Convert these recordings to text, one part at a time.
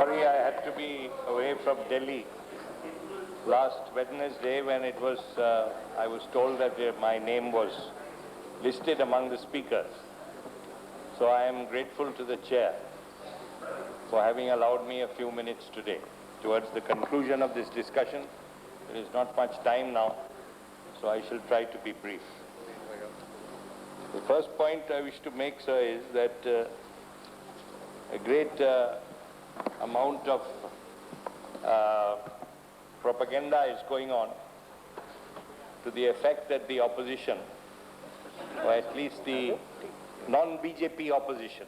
Sorry, I had to be away from Delhi last Wednesday when it was, I was told that my name was listed among the speakers. So I am grateful to the chair for having allowed me a few minutes today. Towards the conclusion of this discussion, there is not much time now, so I shall try to be brief. The first point I wish to make, sir, is that a great amount of propaganda is going on to the effect that the opposition, or at least the non-BJP opposition,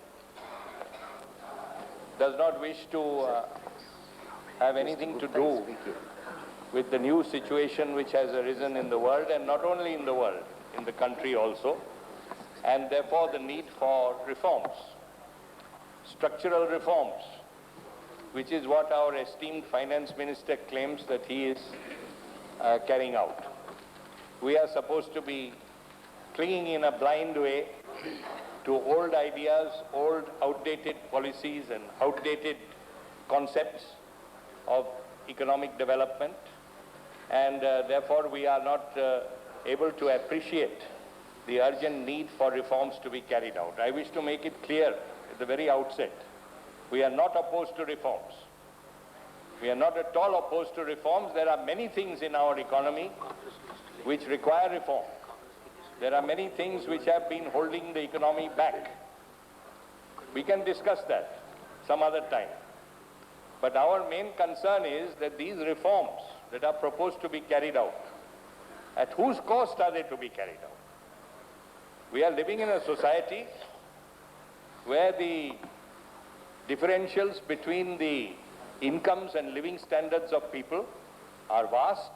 does not wish to have anything to do with the new situation which has arisen in the world, and not only in the world, in the country also, and therefore the need for reforms, structural reforms, which is what our esteemed finance minister claims that he is carrying out. We are supposed to be clinging in a blind way to old ideas, old outdated policies and outdated concepts of economic development, and therefore we are not able to appreciate the urgent need for reforms to be carried out. I wish to make it clear at the very outset, we are not opposed to reforms. We are not at all opposed to reforms. There are many things in our economy which require reform. There are many things which have been holding the economy back. We can discuss that some other time. But our main concern is that these reforms that are proposed to be carried out, at whose cost are they to be carried out? We are living in a society where the differentials between the incomes and living standards of people are vast,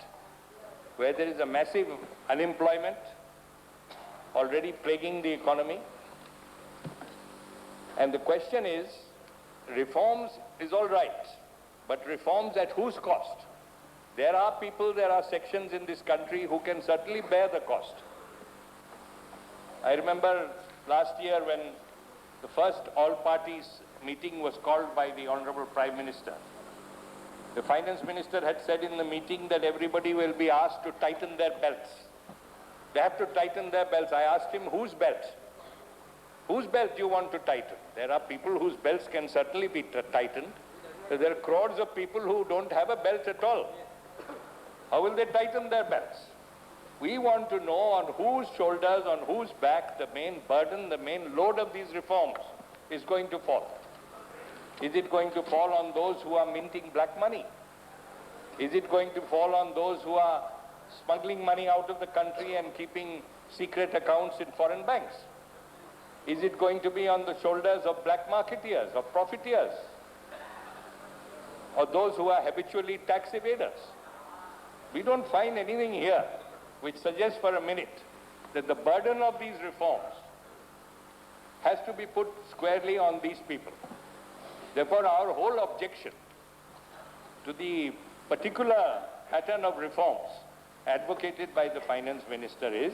where there is a massive unemployment already plaguing the economy. And the question is, reforms is all right, but reforms at whose cost? There are people, there are sections in this country who can certainly bear the cost. I remember last year when the first all-parties meeting was called by the Honorable Prime Minister. The Finance Minister had said in the meeting that everybody will be asked to tighten their belts. They have to tighten their belts. I asked him, whose belt? Whose belt do you want to tighten? There are people whose belts can certainly be tightened. There are crores of people who don't have a belt at all. How will they tighten their belts? We want to know on whose shoulders, on whose back the main burden, the main load of these reforms is going to fall. Is it going to fall on those who are minting black money? Is it going to fall on those who are smuggling money out of the country and keeping secret accounts in foreign banks? Is it going to be on the shoulders of black marketeers, of profiteers, or those who are habitually tax evaders? We don't find anything here which suggests for a minute that the burden of these reforms has to be put squarely on these people. Therefore, our whole objection to the particular pattern of reforms advocated by the Finance Minister is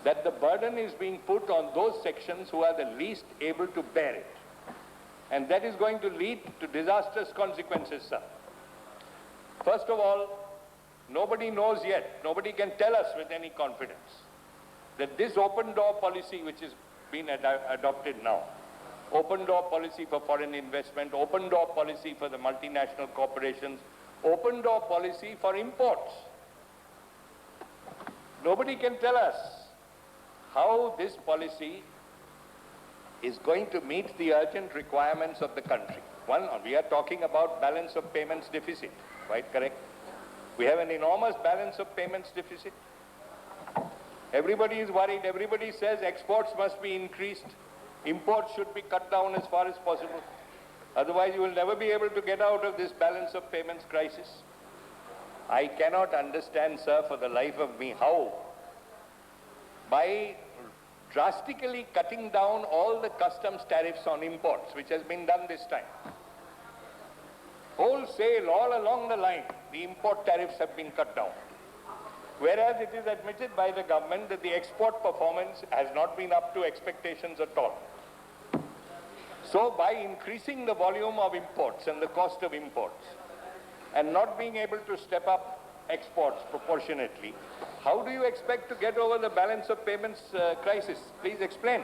that the burden is being put on those sections who are the least able to bear it. And that is going to lead to disastrous consequences, sir. First of all, nobody knows yet, nobody can tell us with any confidence that this open door policy which is being adopted now, open door policy for foreign investment, open door policy for the multinational corporations, open door policy for imports. Nobody can tell us how this policy is going to meet the urgent requirements of the country. One, we are talking about balance of payments deficit, right? Correct? We have an enormous balance of payments deficit. Everybody is worried. Everybody says exports must be increased. Imports should be cut down as far as possible. Otherwise, you will never be able to get out of this balance of payments crisis. I cannot understand, sir, for the life of me, how by drastically cutting down all the customs tariffs on imports, which has been done this time, wholesale, all along the line, the import tariffs have been cut down. Whereas it is admitted by the government that the export performance has not been up to expectations at all. So by increasing the volume of imports and the cost of imports and not being able to step up exports proportionately, how do you expect to get over the balance of payments crisis? Please explain.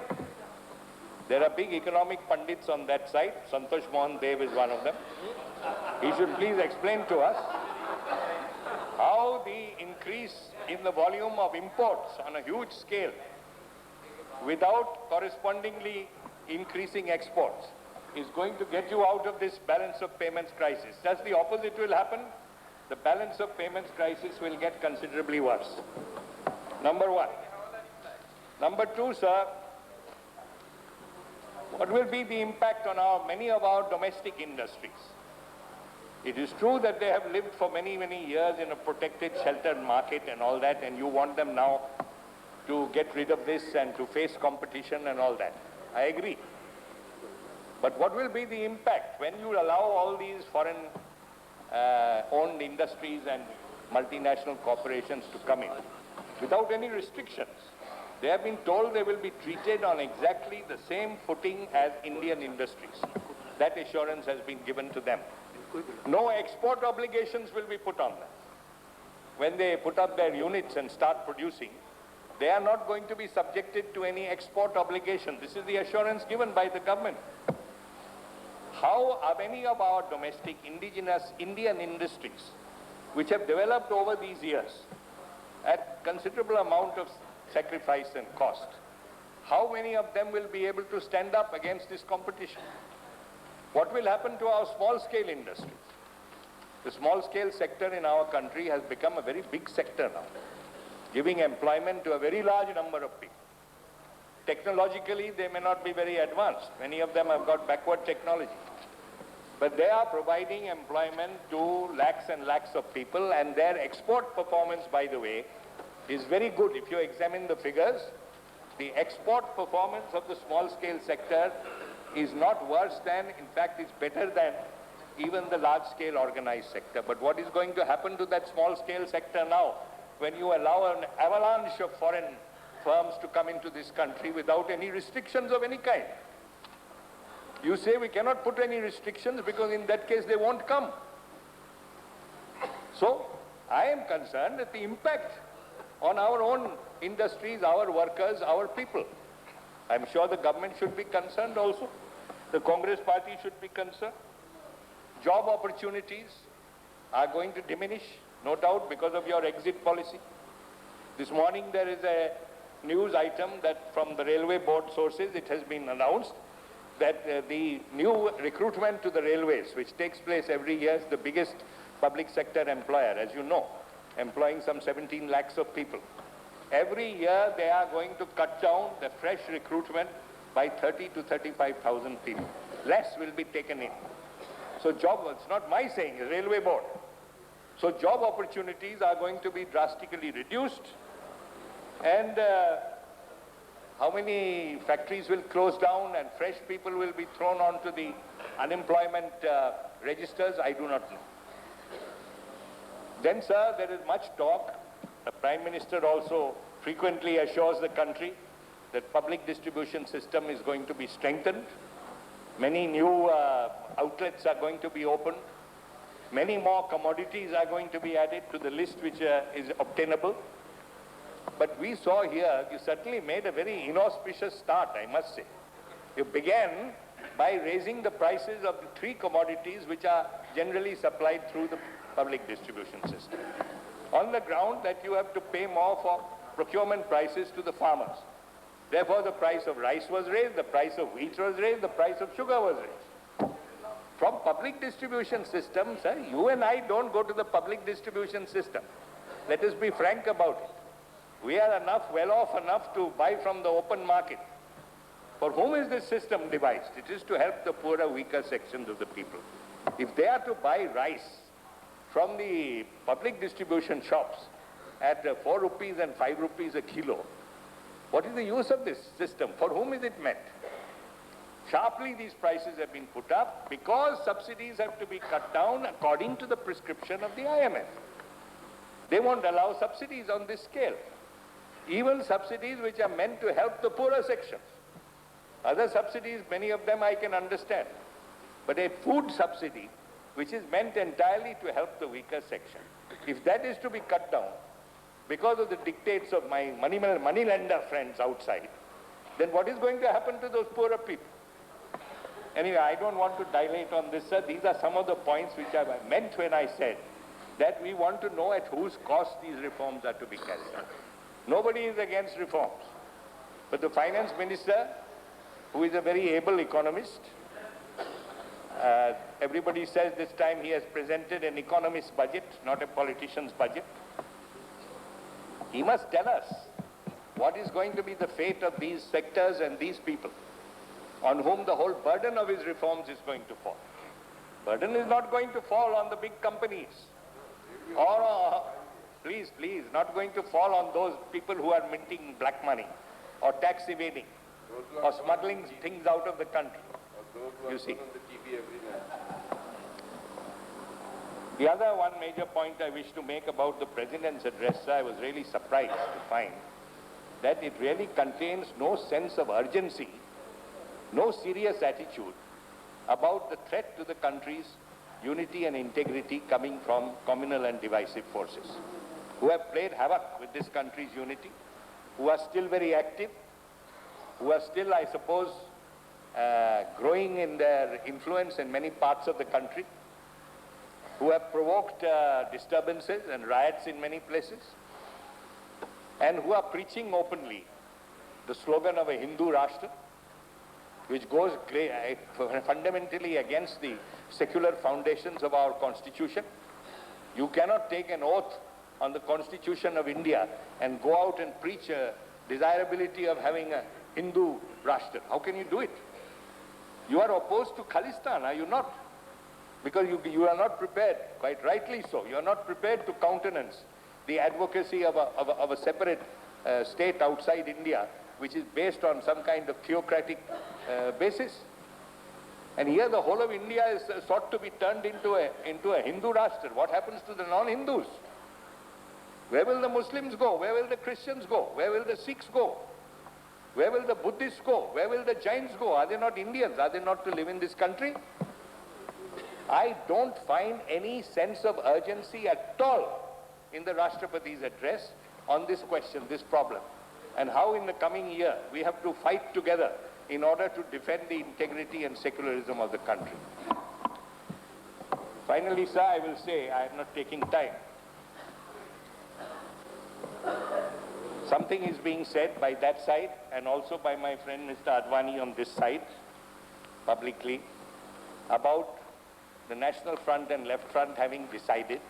There are big economic pundits on that side. Santosh Mohan Dev is one of them. He should please explain to us how the increase in the volume of imports on a huge scale without correspondingly increasing exports is going to get you out of this balance of payments crisis. Just the opposite will happen. The balance of payments crisis will get considerably worse. Number one. Number two, sir, what will be the impact on many of our domestic industries? It is true that they have lived for many, many years in a protected, sheltered market and all that, and you want them now to get rid of this and to face competition and all that. I agree. But what will be the impact when you allow all these foreign owned industries and multinational corporations to come in without any restrictions? They have been told they will be treated on exactly the same footing as Indian industries. That assurance has been given to them. No export obligations will be put on them. When they put up their units and start producing, they are not going to be subjected to any export obligation. This is the assurance given by the government. How are many of our domestic indigenous Indian industries, which have developed over these years at considerable amount of sacrifice and cost, how many of them will be able to stand up against this competition? What will happen to our small-scale industries? The small-scale sector in our country has become a very big sector now, giving employment to a very large number of people. Technologically, they may not be very advanced. Many of them have got backward technology. But they are providing employment to lakhs and lakhs of people, and their export performance, by the way, is very good. If you examine the figures, the export performance of the small-scale sector is not worse than, in fact, it's better than even the large-scale organized sector. But what is going to happen to that small-scale sector now when you allow an avalanche of foreign firms to come into this country without any restrictions of any kind? You say we cannot put any restrictions because in that case they won't come. So I am concerned that the impact on our own industries, our workers, our people. I'm sure the government should be concerned also. The Congress party should be concerned. Job opportunities are going to diminish, no doubt, because of your exit policy. This morning there is a news item that from the railway board sources, it has been announced that the new recruitment to the railways, which takes place every year, is the biggest public sector employer, as you know, employing some 17 lakhs of people. Every year they are going to cut down the fresh recruitment by 30 to 35,000 people. Less will be taken in. So it's not my saying, it's railway board. So job opportunities are going to be drastically reduced, and how many factories will close down and fresh people will be thrown onto the unemployment registers, I do not know. Then, sir, there is much talk. The Prime Minister also frequently assures the country that public distribution system is going to be strengthened. Many new outlets are going to be opened. Many more commodities are going to be added to the list which is obtainable. But we saw here, you certainly made a very inauspicious start, I must say. You began by raising the prices of the three commodities which are generally supplied through the public distribution system, on the ground that you have to pay more for procurement prices to the farmers. Therefore, the price of rice was raised, the price of wheat was raised, the price of sugar was raised. From public distribution system, sir, you and I don't go to the public distribution system. Let us be frank about it. We are well off enough to buy from the open market. For whom is this system devised? It is to help the poorer, weaker sections of the people. If they are to buy rice from the public distribution shops at 4 rupees and 5 rupees a kilo, what is the use of this system? For whom is it meant? Sharply these prices have been put up because subsidies have to be cut down according to the prescription of the IMF. They won't allow subsidies on this scale. Even subsidies which are meant to help the poorer sections. Other subsidies, many of them I can understand. But a food subsidy, which is meant entirely to help the weaker section, if that is to be cut down because of the dictates of my money lender friends outside, then what is going to happen to those poorer people? Anyway, I don't want to dilate on this, sir. These are some of the points which I meant when I said that we want to know at whose cost these reforms are to be carried out. Nobody is against reforms. But the finance minister, who is a very able economist, everybody says this time he has presented an economist's budget, not a politician's budget. He must tell us what is going to be the fate of these sectors and these people on whom the whole burden of his reforms is going to fall. Burden is not going to fall on the big companies or, please, not going to fall on those people who are minting black money or tax evading or smuggling things out of the country. You see. The other one major point I wish to make about the President's address, I was really surprised to find that it really contains no sense of urgency, no serious attitude about the threat to the country's unity and integrity coming from communal and divisive forces, who have played havoc with this country's unity, who are still very active, who are still, I suppose, growing in their influence in many parts of the country, who have provoked disturbances and riots in many places, and who are preaching openly the slogan of a Hindu Rashtra, which goes fundamentally against the secular foundations of our constitution. You cannot take an oath on the Constitution of India and go out and preach a desirability of having a Hindu Rashtra. How can you do it? You are opposed to Khalistan, are you not? Because you are not prepared, quite rightly so, you are not prepared to countenance the advocacy of a separate state outside India, which is based on some kind of theocratic basis. And here the whole of India is sought to be turned into a Hindu Rashtra. What happens to the non-Hindus? Where will the Muslims go? Where will the Christians go? Where will the Sikhs go? Where will the Buddhists go? Where will the Jains go? Are they not Indians? Are they not to live in this country? I don't find any sense of urgency at all in the Rashtrapati's address on this question, this problem, and how in the coming year we have to fight together in order to defend the integrity and secularism of the country. Finally, sir, I will say, I am not taking time. Something is being said by that side and also by my friend Mr. Advani on this side, publicly, about the National Front and Left Front having decided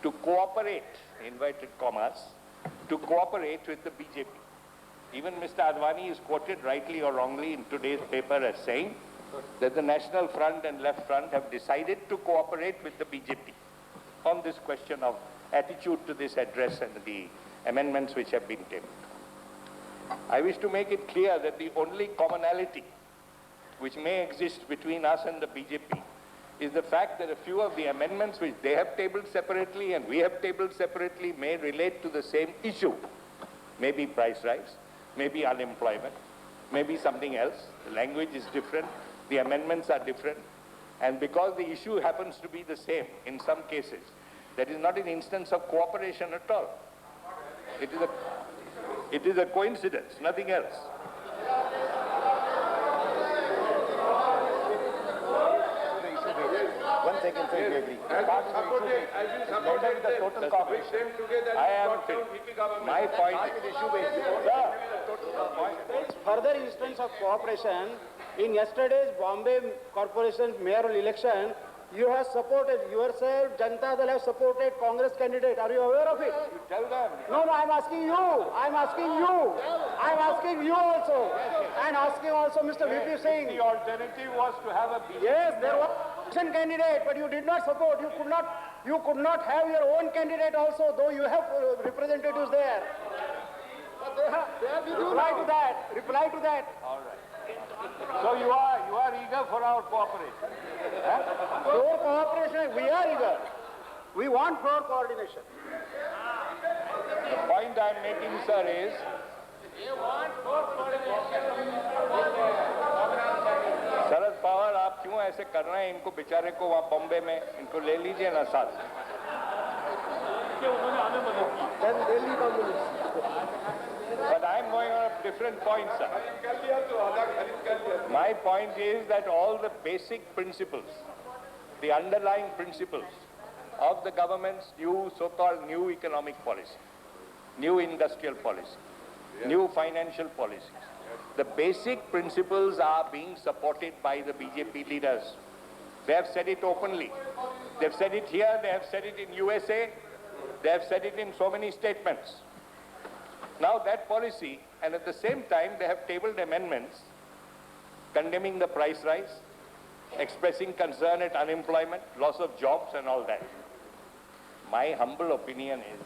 to cooperate, inverted commas, to cooperate with the BJP. Even Mr. Advani is quoted rightly or wrongly in today's paper as saying that the National Front and Left Front have decided to cooperate with the BJP on this question of attitude to this address and the amendments which have been tabled. I wish to make it clear that the only commonality which may exist between us and the BJP is the fact that a few of the amendments which they have tabled separately and we have tabled separately may relate to the same issue. Maybe price rise, maybe unemployment, maybe something else. The language is different, the amendments are different, and because the issue happens to be the same in some cases, that is not an instance of cooperation at all. It is a coincidence, nothing else. One second, sir, we agree. I am my point. Further instance of cooperation, in yesterday's Bombay Corporation mayoral election, you have supported yourself, Janata Dal have supported Congress candidate. Are you aware of it? You tell them. No, I'm asking you. I'm asking you. I'm asking you also. And asking also Mr. VP Singh. The alternative was to have a BJP. Yes, there was a candidate, but you did not support. You could not have your own candidate also, though you have representatives there. Reply to that. Reply to that. All right. So you are eager for our cooperation. Your cooperation, we are eager. We want more coordination. The point I'm making, sir, is Sharad Pawar, आप क्यों ऐसे कर रहे हैं? इनको बेचारे को वहाँ बॉम्बे में इनको ले लीजिए ना साथ. But I am going on a different point, sir. My point is that all the basic principles, the underlying principles of the government's new so-called new economic policy, new industrial policy, new financial policies, the basic principles are being supported by the BJP leaders. They have said it openly. They have said it here, they have said it in USA, they have said it in so many statements. Now that policy, and at the same time they have tabled amendments condemning the price rise, expressing concern at unemployment, loss of jobs and all that. My humble opinion is,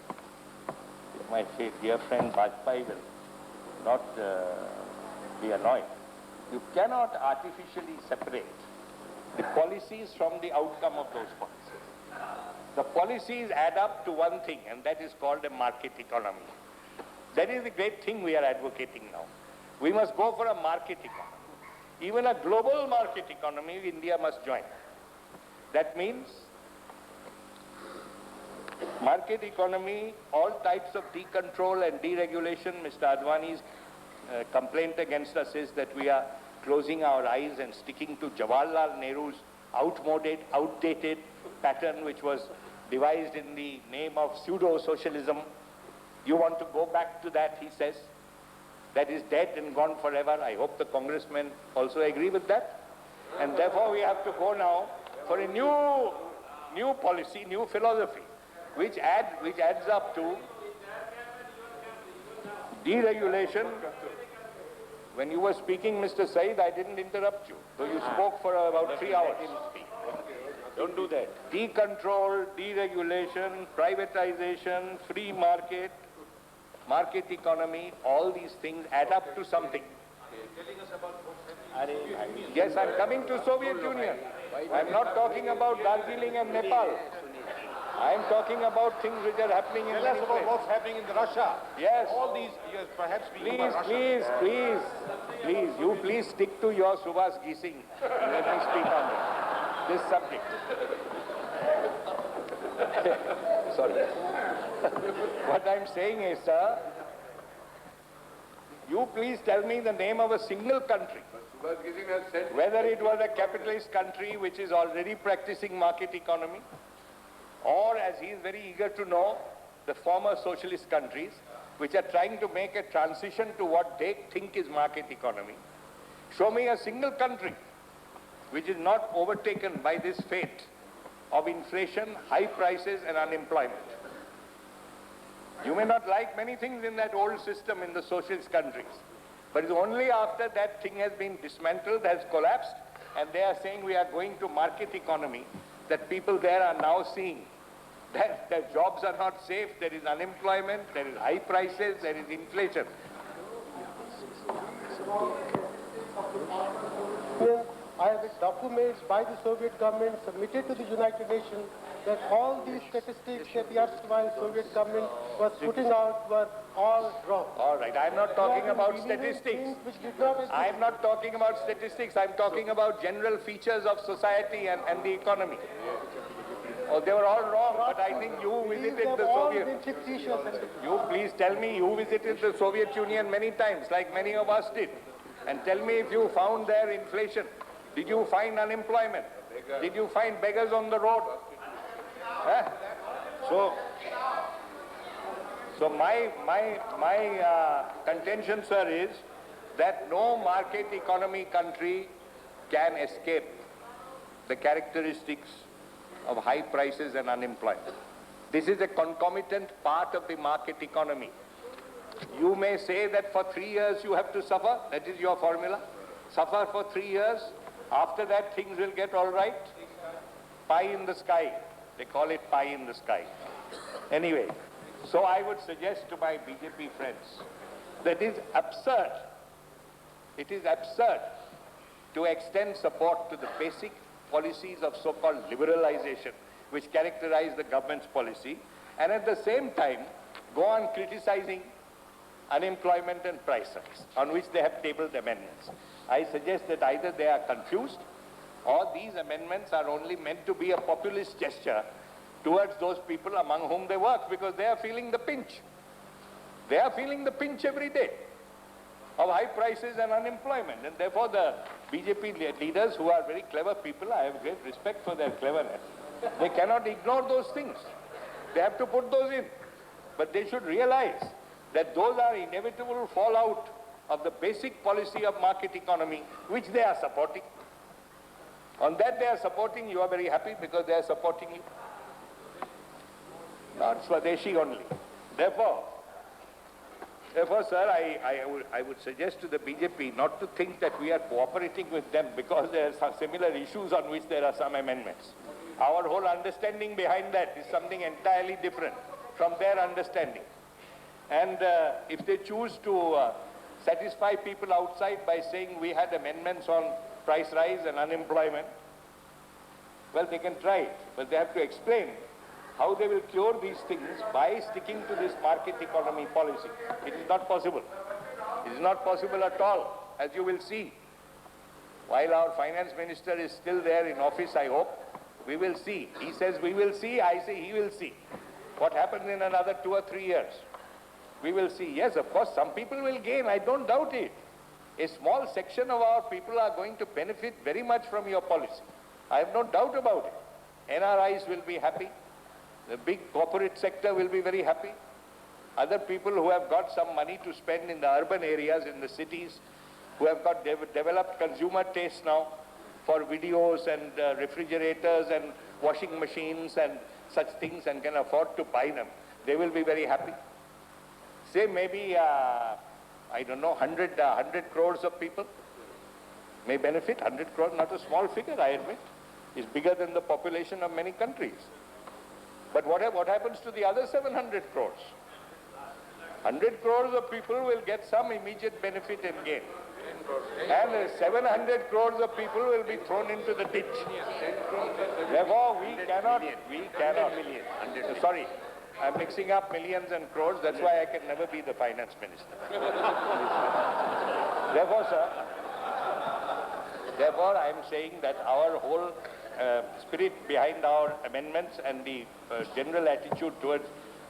my dear friend Vajpayee will not be annoyed. You cannot artificially separate the policies from the outcome of those policies. The policies add up to one thing, and that is called a market economy. That is the great thing we are advocating now. We must go for a market economy. Even a global market economy, India must join. That means market economy, all types of decontrol and deregulation. Mr. Advani's complaint against us is that we are closing our eyes and sticking to Jawaharlal Nehru's outdated pattern, which was devised in the name of pseudo-socialism. You want to go back to that, he says. That is dead and gone forever. I hope the congressmen also agree with that. And therefore we have to go now for a new policy, new philosophy, which adds up to deregulation. When you were speaking, Mr. Said, I didn't interrupt you, though you spoke for about 3 hours. Don't do that. Decontrol, deregulation, privatization, free market, market economy, all these things add up to something. Yes, I'm coming to Soviet Union. I'm not talking about Darjeeling and Nepal. I'm talking about things which are happening in many places. Tell us about what's happening in Russia. Yes. All these years, perhaps being Please, you please stick to your Subhas Gising and let me speak on this subject. Sorry. What I'm saying is, sir, you please tell me the name of a single country, whether it was a capitalist country which is already practicing market economy, or, as he is very eager to know, the former socialist countries which are trying to make a transition to what they think is market economy. Show me a single country which is not overtaken by this fate of inflation, high prices and unemployment. You may not like many things in that old system in the socialist countries, but it's only after that thing has been dismantled, has collapsed, and they are saying we are going to market economy, that people there are now seeing that their jobs are not safe, there is unemployment, there is high prices, there is inflation. I have documents by the Soviet government submitted to the United Nations that all these statistics that the erstwhile Soviet government was putting out were all wrong. All right, I'm not talking about statistics. I'm not talking about statistics. I'm talking about general features of society and the economy. Oh, they were all wrong, but I think you visited the Soviet... You please tell me, you visited the Soviet Union many times, like many of us did. And tell me if you found there inflation. Did you find unemployment? Did you find beggars on the road? Huh? So my contention, sir, is that no market economy country can escape the characteristics of high prices and unemployment. This is a concomitant part of the market economy. You may say that for 3 years you have to suffer, that is your formula. Suffer for 3 years, after that things will get all right. Pie in the sky, they call it pie in the sky. Anyway, so I would suggest to my BJP friends that it is absurd to extend support to the basic policies of so-called liberalization, which characterize the government's policy, and at the same time go on criticizing unemployment and price rise, on which they have tabled amendments. I suggest that either they are confused or these amendments are only meant to be a populist gesture towards those people among whom they work, because they are feeling the pinch. They are feeling the pinch every day of high prices and unemployment. And therefore the BJP leaders, who are very clever people, I have great respect for their cleverness, they cannot ignore those things. They have to put those in. But they should realize that those are inevitable fallout of the basic policy of market economy, which they are supporting. On that they are supporting, you are very happy because they are supporting you. Not Swadeshi only. Therefore, sir, I would suggest to the BJP not to think that we are cooperating with them because there are some similar issues on which there are some amendments. Our whole understanding behind that is something entirely different from their understanding. And if they choose to satisfy people outside by saying we had amendments on price rise and unemployment, well, they can try it, but they have to explain how they will cure these things by sticking to this market economy policy. It is not possible. It is not possible at all, as you will see. While our finance minister is still there in office, I hope, we will see. He says we will see, I say he will see. What happens in another 2 or 3 years? We will see. Yes, of course, some people will gain, I don't doubt it. A small section of our people are going to benefit very much from your policy. I have no doubt about it. NRIs will be happy. The big corporate sector will be very happy. Other people who have got some money to spend in the urban areas, in the cities, who have got developed consumer taste now for videos and refrigerators and washing machines and such things and can afford to buy them, they will be very happy. Say maybe, I don't know, 100 crores of people may benefit. 100 crores, not a small figure, I admit. It's bigger than the population of many countries. But what happens to the other 700 crores? 100 crores of people will get some immediate benefit and gain. And 700 crores of people will be thrown into the ditch. Therefore, we cannot, sorry, I'm mixing up millions and crores, that's why I can never be the finance minister. Therefore, sir, I am saying that our whole spirit behind our amendments and the general attitude towards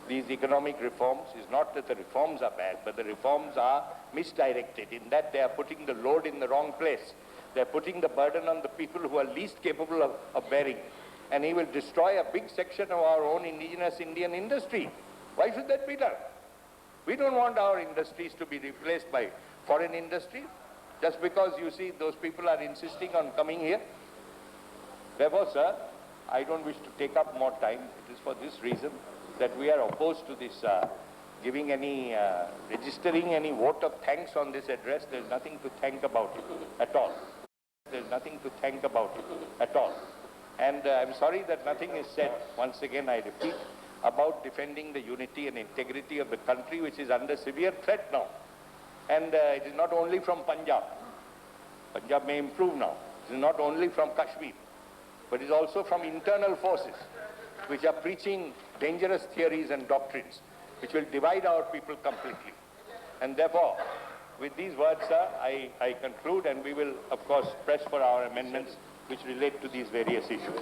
these economic reforms is not that the reforms are bad, but the reforms are misdirected in that they are putting the load in the wrong place. They are putting the burden on the people who are least capable of bearing. And he will destroy a big section of our own indigenous Indian industry. Why should that be done? We don't want our industries to be replaced by foreign industries just because you see those people are insisting on coming here. Therefore, sir, I don't wish to take up more time. It is for this reason that we are opposed to this giving any, registering any vote of thanks on this address. There's nothing to thank about it at all. There's nothing to thank about it at all. And I'm sorry that nothing is said, once again I repeat, about defending the unity and integrity of the country, which is under severe threat now. And it is not only from Punjab. Punjab may improve now. It is not only from Kashmir, but it is also from internal forces, which are preaching dangerous theories and doctrines, which will divide our people completely. And therefore, with these words, sir, I conclude, and we will, of course, press for our amendments which relate to these various issues.